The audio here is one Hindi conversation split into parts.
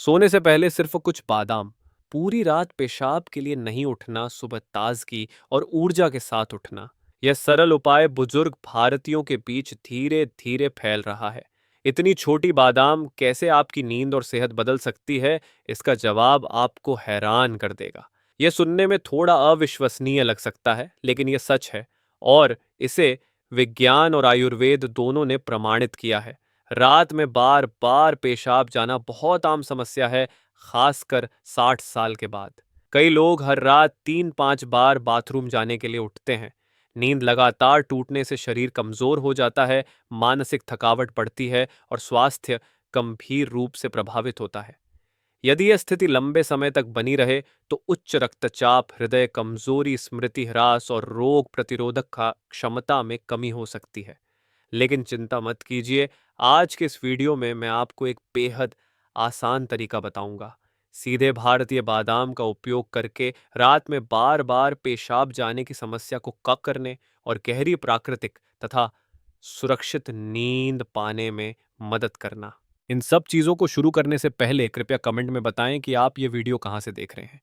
सोने से पहले सिर्फ कुछ बादाम। पूरी रात पेशाब के लिए नहीं उठना, सुबह ताजगी और ऊर्जा के साथ उठना। यह सरल उपाय बुजुर्ग भारतीयों के बीच धीरे धीरे फैल रहा है। इतनी छोटी बादाम कैसे आपकी नींद और सेहत बदल सकती है, इसका जवाब आपको हैरान कर देगा। यह सुनने में थोड़ा अविश्वसनीय लग सकता है, लेकिन यह सच है। और इसे विज्ञान और आयुर्वेद दोनों ने प्रमाणित किया है। रात में बार बार पेशाब जाना बहुत आम समस्या है, खासकर 60 साल के बाद। कई लोग हर रात 3-5 बार बाथरूम जाने के लिए उठते हैं। नींद लगातार टूटने से शरीर कमजोर हो जाता है, मानसिक थकावट बढ़ती है और स्वास्थ्य गंभीर रूप से प्रभावित होता है। यदि यह स्थिति लंबे समय तक बनी रहे तो उच्च रक्तचाप, हृदय कमजोरी, स्मृति ह्रास और रोग प्रतिरोधक क्षमता में कमी हो सकती है। लेकिन चिंता मत कीजिए, आज के इस वीडियो में मैं आपको एक बेहद आसान तरीका बताऊंगा। सीधे भारतीय बादाम का उपयोग करके रात में बार बार पेशाब जाने की समस्या को कम करने और गहरी प्राकृतिक तथा सुरक्षित नींद पाने में मदद करना। इन सब चीज़ों को शुरू करने से पहले कृपया कमेंट में बताएं कि आप ये वीडियो कहाँ से देख रहे हैं।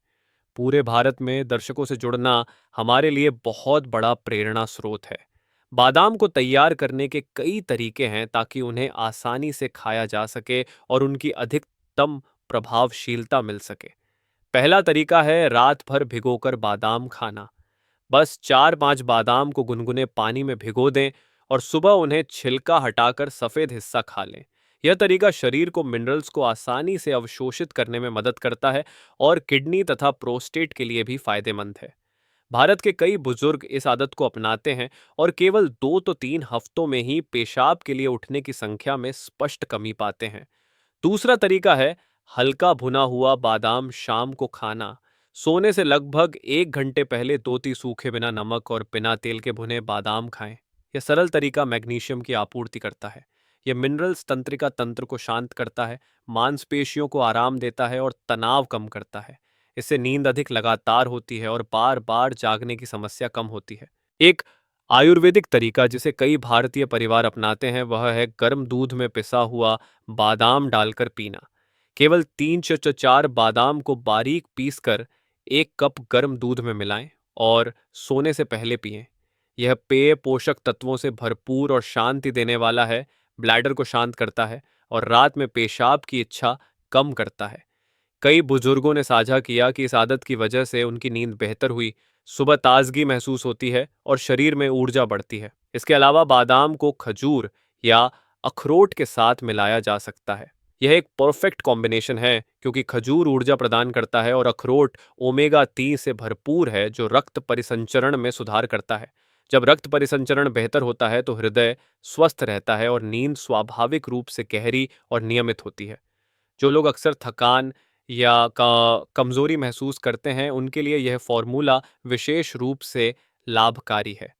पूरे भारत में दर्शकों से जुड़ना हमारे लिए बहुत बड़ा प्रेरणा स्रोत है। बादाम को तैयार करने के कई तरीके हैं ताकि उन्हें आसानी से खाया जा सके और उनकी अधिकतम प्रभावशीलता मिल सके। पहला तरीका है रात भर भिगोकर बादाम खाना। बस 4-5 बादाम को गुनगुने पानी में भिगो दें और सुबह उन्हें छिलका हटाकर सफेद हिस्सा खा लें। यह तरीका शरीर को मिनरल्स को आसानी से अवशोषित करने में मदद करता है और किडनी तथा प्रोस्टेट के लिए भी फायदेमंद है। भारत के कई बुजुर्ग इस आदत को अपनाते हैं और केवल 2 तो 3 हफ्तों में ही पेशाब के लिए उठने की संख्या में स्पष्ट कमी पाते हैं। दूसरा तरीका है हल्का भुना हुआ बादाम शाम को खाना। सोने से लगभग 1 घंटे पहले 2 सूखे बिना नमक और बिना तेल के भुने बादाम खाएं। यह सरल तरीका मैग्नीशियम की आपूर्ति करता है। यह मिनरल्स तंत्रिका तंत्र को शांत करता है, मांसपेशियों को आराम देता है और तनाव कम करता है। इससे नींद अधिक लगातार होती है और बार बार जागने की समस्या कम होती है। एक आयुर्वेदिक तरीका जिसे कई भारतीय परिवार अपनाते हैं वह है गर्म दूध में पिसा हुआ बादाम डालकर पीना। केवल 3 से 4 बादाम को बारीक पीसकर 1 कप गर्म दूध में मिलाएं और सोने से पहले पिएं। यह पेय पोषक तत्वों से भरपूर और शांति देने वाला है, ब्लैडर को शांत करता है और रात में पेशाब की इच्छा कम करता है। कई बुजुर्गों ने साझा किया कि इस आदत की वजह से उनकी नींद बेहतर हुई, सुबह ताजगी महसूस होती है और शरीर में ऊर्जा बढ़ती है। इसके अलावा बादाम को खजूर या अखरोट के साथ मिलाया जा सकता है। यह एक परफेक्ट कॉम्बिनेशन है क्योंकि खजूर ऊर्जा प्रदान करता है और अखरोट ओमेगा 3 से भरपूर है जो रक्त परिसंचरण में सुधार करता है। जब रक्त परिसंचरण बेहतर होता है तो हृदय स्वस्थ रहता है और नींद स्वाभाविक रूप से गहरी और नियमित होती है। जो लोग अक्सर थकान या कमजोरी महसूस करते हैं उनके लिए यह फॉर्मूला विशेष रूप से लाभकारी है।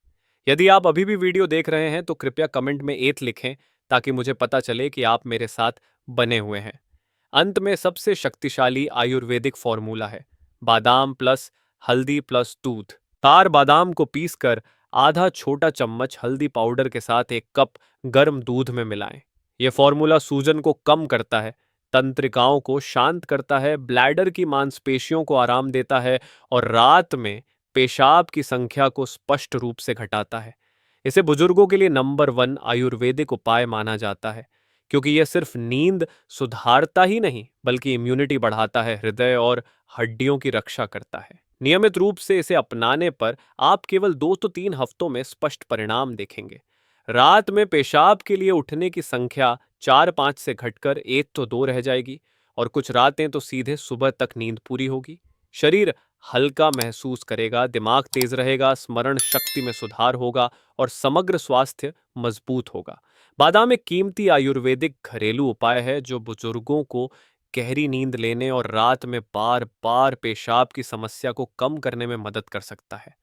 यदि आप अभी भी वीडियो देख रहे हैं तो कृपया कमेंट में एथ लिखें ताकि मुझे पता चले कि आप मेरे साथ बने हुए हैं। अंत में सबसे शक्तिशाली आयुर्वेदिक फॉर्मूला है बादाम प्लस हल्दी प्लस दूध। तार बादाम को पीसकर आधा छोटा चम्मच हल्दी पाउडर के साथ 1 कप गर्म दूध में मिलाएं। यह फॉर्मूला सूजन को कम करता है, तंत्रिकाओं को शांत करता है, ब्लैडर की मांसपेशियों को आराम देता है और रात में पेशाब की संख्या को स्पष्ट रूप से घटाता है। इसे बुजुर्गों के लिए नंबर 1 आयुर्वेदिक उपाय माना जाता है क्योंकि यह सिर्फ नींद सुधारता ही नहीं बल्कि इम्यूनिटी बढ़ाता है, हृदय और हड्डियों की रक्षा करता है। नियमित रूप से इसे अपनाने पर आप केवल 2 तो 3 हफ्तों में स्पष्ट परिणाम देखेंगे। रात में पेशाब के लिए उठने की संख्या 4-5 से घटकर 1 तो 2 रह जाएगी और कुछ रातें तो सीधे सुबह तक नींद पूरी होगी। शरीर हल्का महसूस करेगा, दिमाग तेज रहेगा, स्मरण शक्ति में सुधार होगा और समग्र स्वास्थ्य मजबूत होगा। बादाम एक कीमती आयुर्वेदिक घरेलू उपाय है जो बुजुर्गों को गहरी नींद लेने और रात में बार बार पेशाब की समस्या को कम करने में मदद कर सकता है।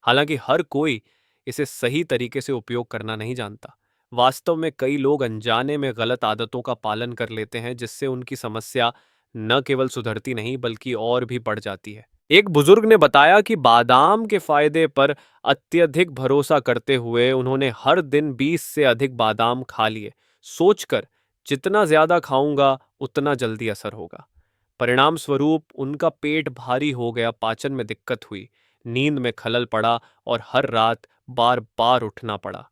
हालांकि हर कोई इसे सही तरीके से उपयोग करना नहीं जानता। वास्तव में कई लोग अनजाने में गलत आदतों का पालन कर लेते हैं जिससे उनकी समस्या न केवल सुधरती नहीं बल्कि और भी बढ़ जाती है। एक बुजुर्ग ने बताया कि बादाम के फायदे पर अत्यधिक भरोसा करते हुए उन्होंने हर दिन 20 से अधिक बादाम खा लिए, सोचकर जितना ज्यादा खाऊंगा उतना जल्दी असर होगा। परिणाम स्वरूप उनका पेट भारी हो गया, पाचन में दिक्कत हुई, नींद में खलल पड़ा और हर रात बार बार उठना पड़ा।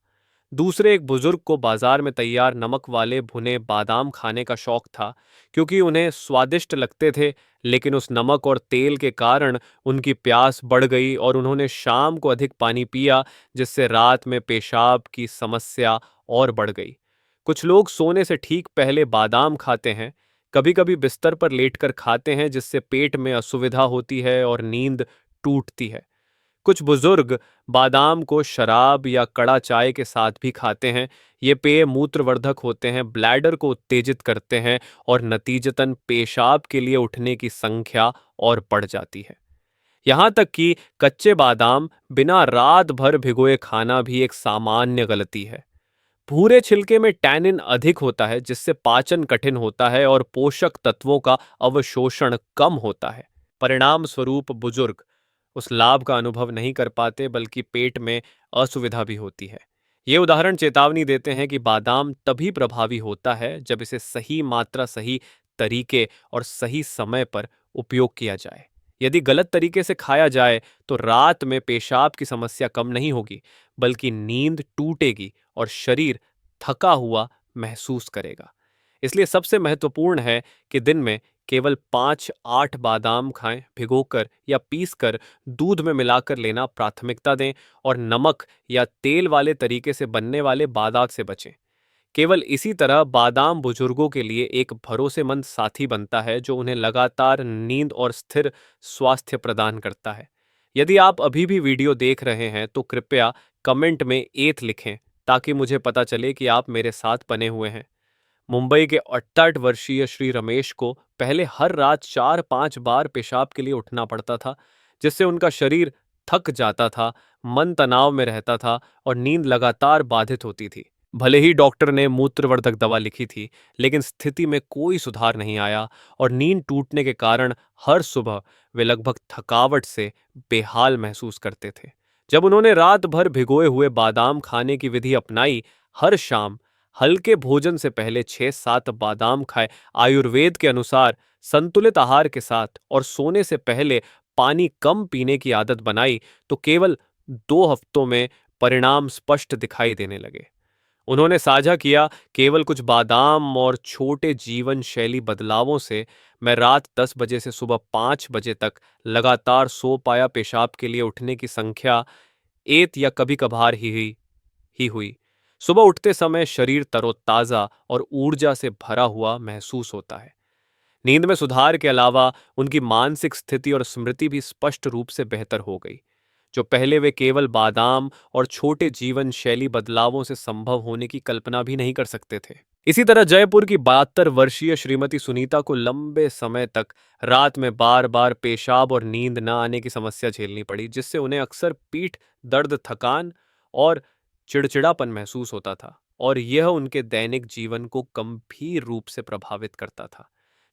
दूसरे एक बुजुर्ग को बाजार में तैयार नमक वाले भुने बादाम खाने का शौक था, क्योंकि उन्हें स्वादिष्ट लगते थे। लेकिन उस नमक और तेल के कारण उनकी प्यास बढ़ गई और उन्होंने शाम को अधिक पानी पिया, जिससे रात में पेशाब की समस्या और बढ़ गई। कुछ लोग सोने से ठीक पहले बादाम खाते हैं, कभी कभी बिस्तर पर लेटकर खाते हैं, जिससे पेट में असुविधा होती है और नींद टूटती है। कुछ बुजुर्ग बादाम को शराब या कड़ा चाय के साथ भी खाते हैं। ये पेय मूत्रवर्धक होते हैं, ब्लैडर को उत्तेजित करते हैं और नतीजतन पेशाब के लिए उठने की संख्या और बढ़ जाती है। यहाँ तक कि कच्चे बादाम बिना रात भर भिगोए खाना भी एक सामान्य गलती है। भूरे छिलके में टैनिन अधिक होता है, जिससे पाचन कठिन होता है और पोषक तत्वों का अवशोषण कम होता है। परिणाम स्वरूप बुजुर्ग उस लाभ का अनुभव नहीं कर पाते, बल्कि पेट में असुविधा भी होती है। ये उदाहरण चेतावनी देते हैं कि बादाम तभी प्रभावी होता है जब इसे सही मात्रा, सही तरीके और सही समय पर उपयोग किया जाए। यदि गलत तरीके से खाया जाए तो रात में पेशाब की समस्या कम नहीं होगी, बल्कि नींद टूटेगी और शरीर थका हुआ महसूस करेगा। इसलिए सबसे महत्वपूर्ण है कि दिन में केवल 5-8 बादाम खाएं, भिगोकर या पीसकर दूध में मिलाकर लेना प्राथमिकता दें, और नमक या तेल वाले तरीके से बनने वाले बादाम से बचें। केवल इसी तरह बादाम बुजुर्गों के लिए एक भरोसेमंद साथी बनता है, जो उन्हें लगातार नींद और स्थिर स्वास्थ्य प्रदान करता है। यदि आप अभी भी वीडियो देख रहे हैं तो कृपया कमेंट में एथ लिखें, ताकि मुझे पता चले कि आप मेरे साथ बने हुए हैं। मुंबई के 68 वर्षीय श्री रमेश को पहले हर रात 4-5 बार पेशाब के लिए उठना पड़ता था, जिससे उनका शरीर थक जाता था, मन तनाव में रहता था और नींद लगातार बाधित होती थी। भले ही डॉक्टर ने मूत्रवर्धक दवा लिखी थी, लेकिन स्थिति में कोई सुधार नहीं आया और नींद टूटने के कारण हर सुबह वे लगभग थकावट से बेहाल महसूस करते थे। जब उन्होंने रात भर भिगोए हुए बादाम खाने की विधि अपनाई, हर शाम हल्के भोजन से पहले 6-7 बादाम खाए, आयुर्वेद के अनुसार संतुलित आहार के साथ, और सोने से पहले पानी कम पीने की आदत बनाई, तो केवल 2 हफ्तों में परिणाम स्पष्ट दिखाई देने लगे। उन्होंने साझा किया, केवल कुछ बादाम और छोटे जीवन शैली बदलावों से मैं रात 10 बजे से सुबह 5 बजे तक लगातार सो पाया। पेशाब के लिए उठने की संख्या एत या कभी कभार ही हुई। सुबह उठते समय शरीर तरोताजा और ऊर्जा से भरा हुआ महसूस होता है। नींद में सुधार के अलावा उनकी मानसिक स्थिति और स्मृति भी स्पष्ट रूप से बेहतर हो गई, जो पहले वे केवल बादाम और छोटे जीवन शैली बदलावों से संभव होने की कल्पना भी नहीं कर सकते थे। इसी तरह जयपुर की 72 वर्षीय श्रीमती सुनीता को लंबे समय तक रात में बार बार पेशाब और नींद न आने की समस्या झेलनी पड़ी, जिससे उन्हें अक्सर पीठ दर्द, थकान और चिड़चिड़ापन महसूस होता था, और यह उनके दैनिक जीवन को गंभीर रूप से प्रभावित करता था।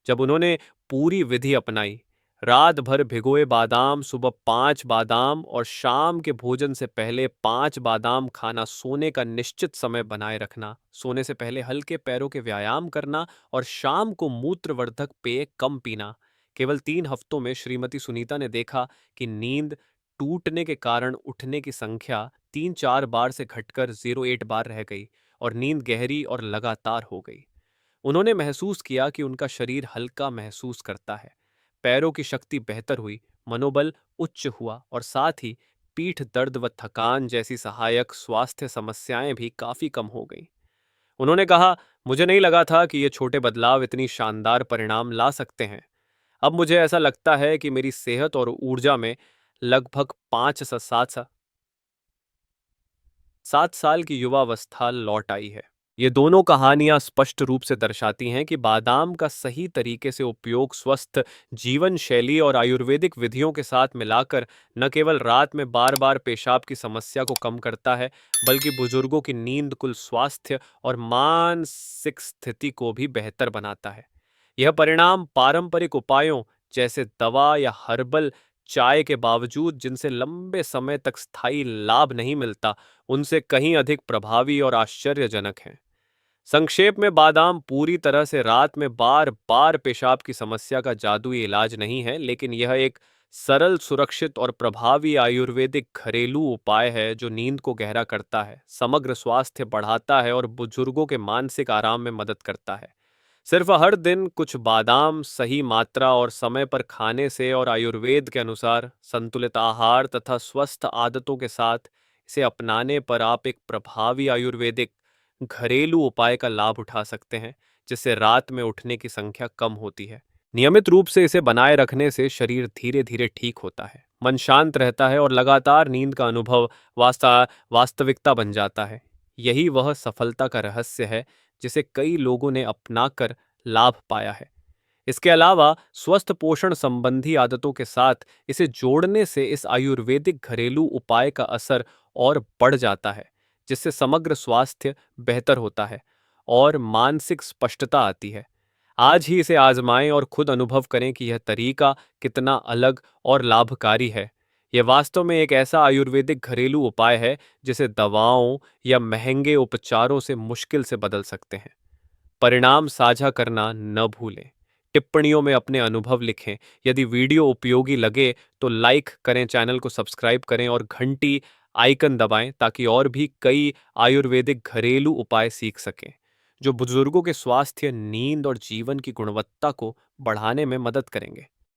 जब उन्होंने पूरी विधि अपनाई, रात भर भिगोए बादाम, सुबह 5 बादाम और शाम के भोजन से पहले 5 बादाम खाना, सोने का निश्चित समय बनाए रखना, सोने से पहले हल्के पैरों के व्यायाम करना और शाम को मूत्रवर्धक पेय कम पीना, केवल 3 हफ्तों में श्रीमती सुनीता ने देखा कि नींद टूटने के कारण उठने की संख्या 3-4 बार से घटकर 0.8 बार रह गई और नींद गहरी और लगातार हो गई। उन्होंने महसूस किया कि उनका शरीर हल्का महसूस करता है, पैरों की शक्ति बेहतर हुई, मनोबल उच्च हुआ और साथ ही पीठ दर्द व थकान जैसी सहायक स्वास्थ्य समस्याएं भी काफी कम हो गईं। उन्होंने कहा, मुझे नहीं लगा था कि ये छोटे बदलाव इतनी शानदार परिणाम ला सकते हैं। अब मुझे ऐसा लगता है कि मेरी सेहत और ऊर्जा में लगभग 5 से 7 साल की युवावस्था लौट आई है। ये दोनों कहानियां स्पष्ट रूप से दर्शाती हैं कि बादाम का सही तरीके से उपयोग स्वस्थ जीवन शैली और आयुर्वेदिक विधियों के साथ मिलाकर न केवल रात में बार बार पेशाब की समस्या को कम करता है, बल्कि बुजुर्गों की नींद, कुल स्वास्थ्य और मानसिक स्थिति को भी बेहतर बनाता है। यह परिणाम पारंपरिक उपायों जैसे दवा या हर्बल चाय के बावजूद, जिनसे लंबे समय तक स्थायी लाभ नहीं मिलता, उनसे कहीं अधिक प्रभावी और आश्चर्यजनक हैं। संक्षेप में, बादाम पूरी तरह से रात में बार बार पेशाब की समस्या का जादुई इलाज नहीं है, लेकिन यह एक सरल, सुरक्षित और प्रभावी आयुर्वेदिक घरेलू उपाय है जो नींद को गहरा करता है, समग्र स्वास्थ्य बढ़ाता है और बुजुर्गों के मानसिक आराम में मदद करता है। सिर्फ हर दिन कुछ बादाम सही मात्रा और समय पर खाने से और आयुर्वेद के अनुसार संतुलित आहार तथा स्वस्थ आदतों के साथ इसे अपनाने पर आप एक प्रभावी आयुर्वेदिक घरेलू उपाय का लाभ उठा सकते हैं, जिससे रात में उठने की संख्या कम होती है। नियमित रूप से इसे बनाए रखने से शरीर धीरे धीरे ठीक होता है, मन शांत रहता है और लगातार नींद का अनुभव वास्तविकता बन जाता है। यही वह सफलता का रहस्य है जिसे कई लोगों ने अपनाकर लाभ पाया है। इसके अलावा स्वस्थ पोषण संबंधी आदतों के साथ इसे जोड़ने से इस आयुर्वेदिक घरेलू उपाय का असर और बढ़ जाता है, जिससे समग्र स्वास्थ्य बेहतर होता है और मानसिक स्पष्टता आती है। आज ही इसे आजमाएं और खुद अनुभव करें कि यह तरीका कितना अलग और लाभकारी है। यह वास्तव में एक ऐसा आयुर्वेदिक घरेलू उपाय है जिसे दवाओं या महंगे उपचारों से मुश्किल से बदल सकते हैं। परिणाम साझा करना न भूलें। टिप्पणियों में अपने अनुभव लिखें। यदि वीडियो उपयोगी लगे तो लाइक करें, चैनल को सब्सक्राइब करें और घंटी आइकन दबाएं ताकि और भी कई आयुर्वेदिक घरेलू उपाय सीख सकें जो बुजुर्गों के स्वास्थ्य, नींद और जीवन की गुणवत्ता को बढ़ाने में मदद करेंगे।